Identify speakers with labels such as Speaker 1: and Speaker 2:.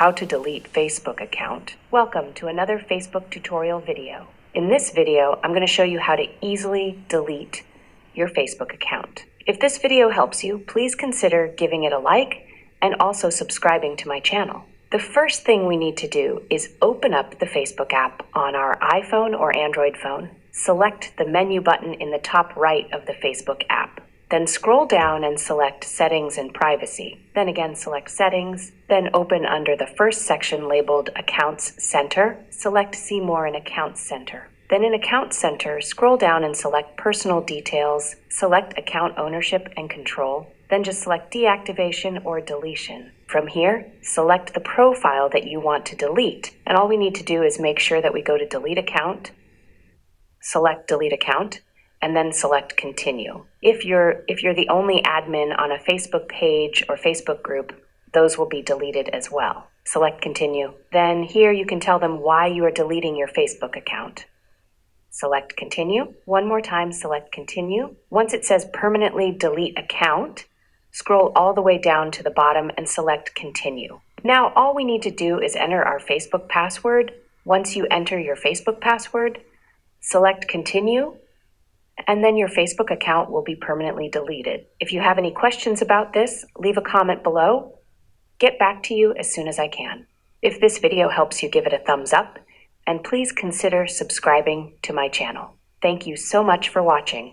Speaker 1: how to delete Facebook account. Welcome to another Facebook tutorial video. In this video, I'm going to show you how to easily delete your Facebook account. If this video helps you, please consider giving it a like and also subscribing to my channel. The first thing we need to do is open up the Facebook app on our iPhone or Android phone. Select the menu button in the top right of the Facebook app. Then scroll down and select Settings and Privacy. Then again select Settings. Then open under the first section labeled Accounts Center. Select See More in Accounts Center. Then in Accounts Center, scroll down and select Personal Details. Select Account Ownership and Control. Then just select Deactivation or Deletion. From here, select the profile that you want to delete. And all we need to do is make sure that we go to Delete Account, select Delete Account, and then select Continue. If you're the only admin on a Facebook page or Facebook group, those will be deleted as well. Select Continue. Then here you can tell them why you are deleting your Facebook account. Select Continue. One more time, select Continue. Once it says Permanently Delete Account, scroll all the way down to the bottom and select Continue. Now all we need to do is enter our Facebook password. Once you enter your Facebook password, select Continue, and then your Facebook account will be permanently deleted. If you have any questions about this, leave a comment below. Get back to you as soon as I can. If this video helps you, give it a thumbs up, and please consider subscribing to my channel. Thank you so much for watching.